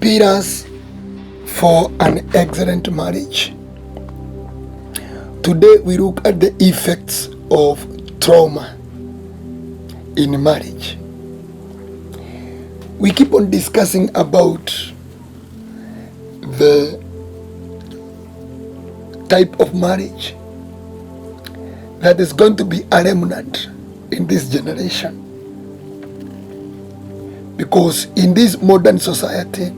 Pillars for an excellent marriage. Today we look at the effects of trauma in marriage. We keep on discussing about the type of marriage that is going to be a remnant in this generation. Because in this modern society,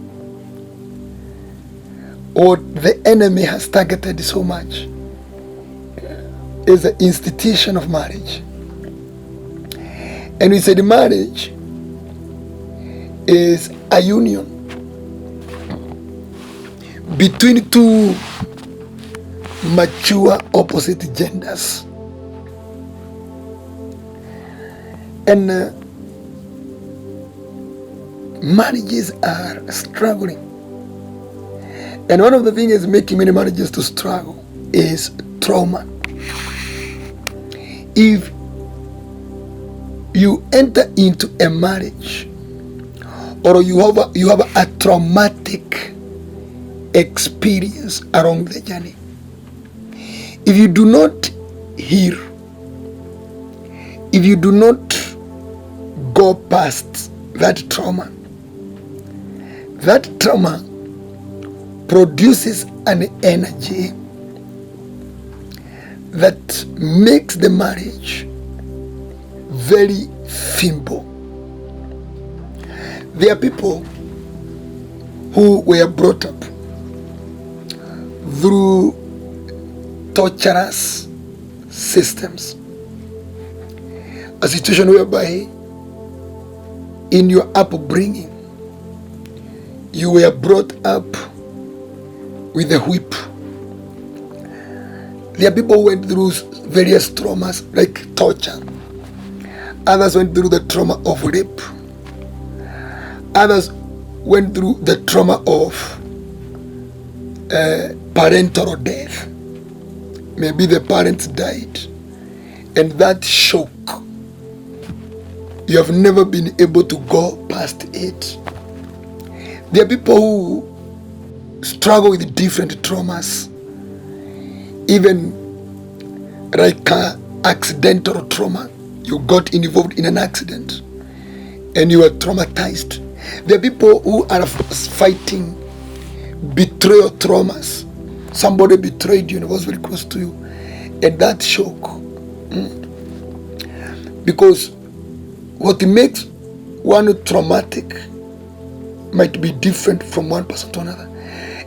what the enemy has targeted so much is the institution of marriage. And we said marriage is a union between two mature opposite genders. And marriages are struggling. And one of the things making many marriages to struggle is trauma. If you enter into a marriage or you have a traumatic experience along the journey, if you do not heal, if you do not go past that trauma produces an energy that makes the marriage very feeble. There are people who were brought up through torturous systems, a situation whereby in your upbringing you were brought up with a whip. There are people who went through various traumas like torture. Others went through the trauma of rape. Others went through the trauma of parental death. Maybe the parents died, and that shock, you have never been able to go past it. There are people who struggle with different traumas, even like accidental trauma. You got involved in an accident and you were traumatized. There are people who are fighting betrayal traumas. Somebody betrayed you and was very close to you, and that shock. Because what makes one traumatic might be different from one person to another.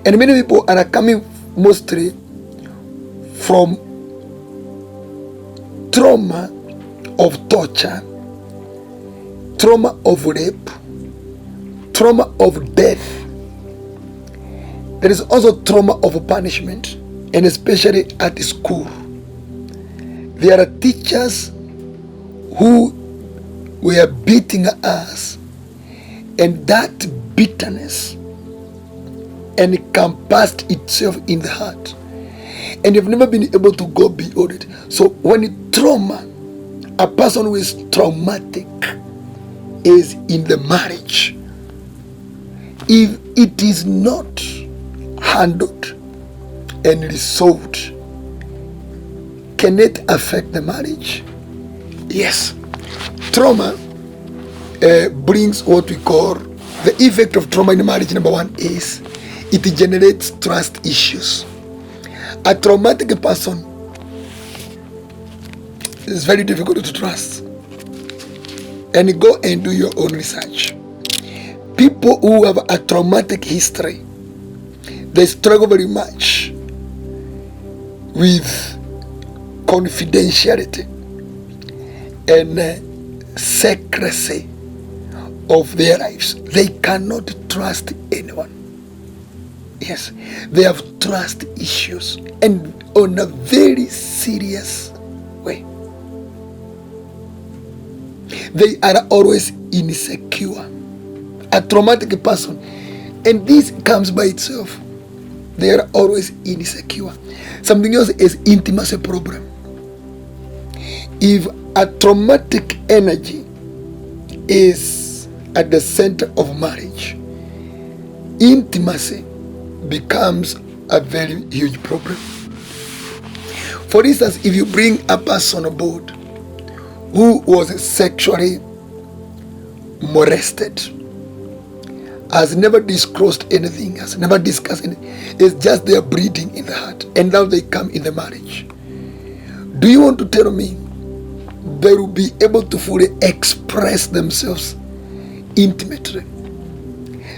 And many people are coming mostly from trauma of torture, trauma of rape, trauma of death. There is also trauma of punishment, and especially at school. There are teachers who were beating us, and that bitterness encompassed itself in the heart, and you've never been able to go beyond it. So when trauma, a person who is traumatic is in the marriage, if it is not handled and resolved, can it affect the marriage? Yes. Trauma brings what we call the effect of trauma in marriage. Number one is it generates trust issues. A traumatic person is very difficult to trust. And go and do your own research. People who have a traumatic history, they struggle very much with confidentiality and secrecy of their lives. They cannot trust anyone. Yes, they have trust issues, and on a very serious way. They are always insecure. A traumatic person, and this comes by itself. They are always insecure. Something else is intimacy problem. If a traumatic energy is at the center of marriage, intimacy becomes a very huge problem. For instance, if you bring a person aboard who was sexually molested, has never disclosed anything, has never discussed anything, it's just their breeding in the heart, and now they come in the marriage. Do you want to tell me they will be able to fully express themselves intimately?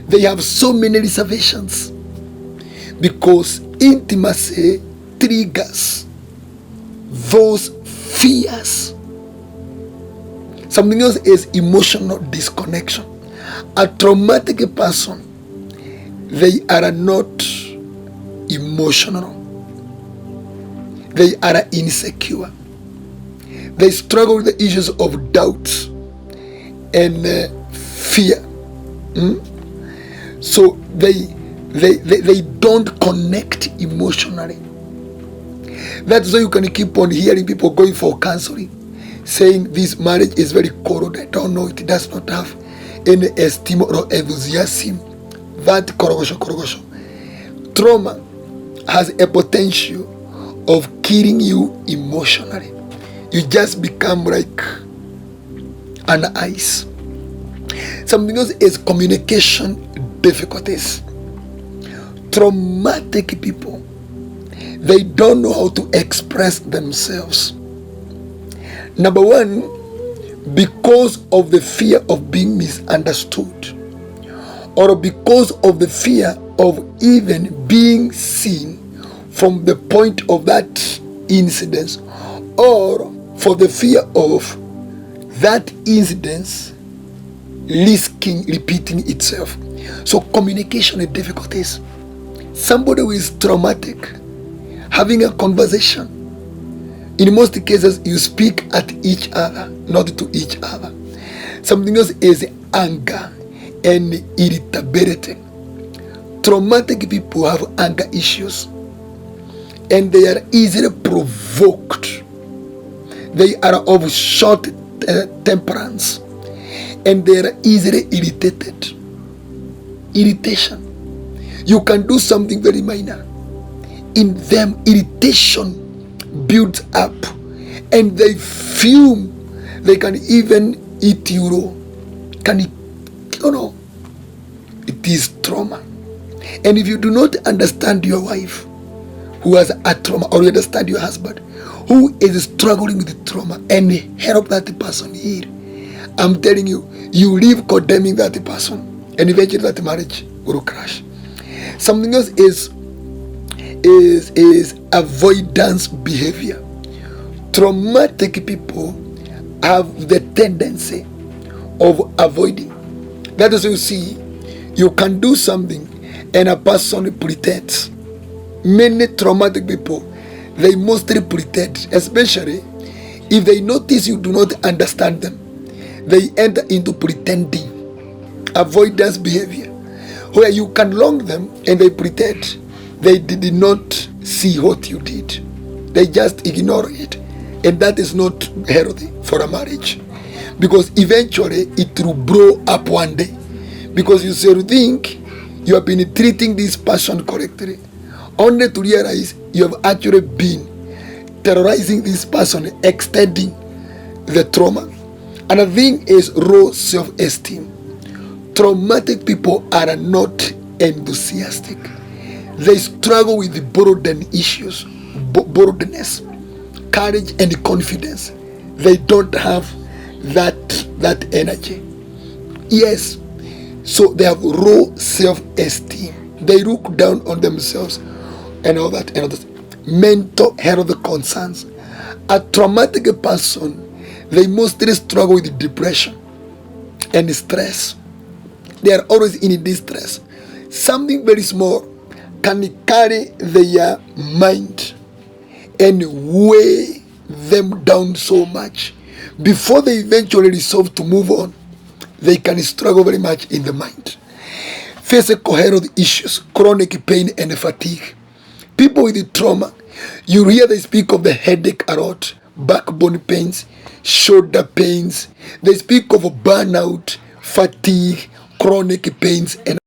They have so many reservations because intimacy triggers those fears. Something else is emotional disconnection. A traumatic person, they are not emotional. They are insecure. They struggle with the issues of doubt and fear. So they don't connect emotionally. That's why you can keep on hearing people going for counseling, saying this marriage is very cold. I don't know, it does not have any esteem or enthusiasm. That korogosho. Trauma has a potential of killing you emotionally. You just become like an ice. Something else is communication difficulties. Traumatic people, they don't know how to express themselves. Number one, because of the fear of being misunderstood, or because of the fear of even being seen from the point of that incident, or for the fear of that incident risking repeating itself. So communication difficulties. Somebody who is traumatic, having a conversation, in most cases you speak at each other, not to each other. Something else is anger and irritability. Traumatic people have anger issues and they are easily provoked. They are of short temperance and they are easily irritated. Irritation. You can do something very minor. In them, irritation builds up and they fume. They can even eat you raw. It is trauma. And if you do not understand your wife who has a trauma, or you understand your husband who is struggling with the trauma, and help that person heal, I'm telling you, you live condemning that person, and eventually that marriage will crash. Something else is avoidance behavior. Traumatic people have the tendency of avoiding. That is why you see, you can do something and a person pretends. Many traumatic people, they mostly pretend, especially if they notice you do not understand them. They enter into pretending, avoidance behavior, where you can long them and they pretend they did not see what you did. They just ignore it, and that is not healthy for a marriage, because eventually it will blow up one day, because you still think you have been treating this person correctly, only to realize you have actually been terrorizing this person, extending the trauma. Another thing is low self-esteem. Traumatic people are not enthusiastic. They struggle with the burden issues, boldness, courage, and confidence. They don't have that energy. Yes, so they have low self-esteem. They look down on themselves and all that. Mental health concerns. A traumatic person, they mostly struggle with depression and stress. They are always in distress. Something very small can carry their mind and weigh them down so much. Before they eventually resolve to move on, they can struggle very much in the mind. Physical health issues, chronic pain and fatigue. People with the trauma, you hear they speak of the headache a lot, backbone pains, shoulder pains. They speak of burnout, fatigue, chronic pains, and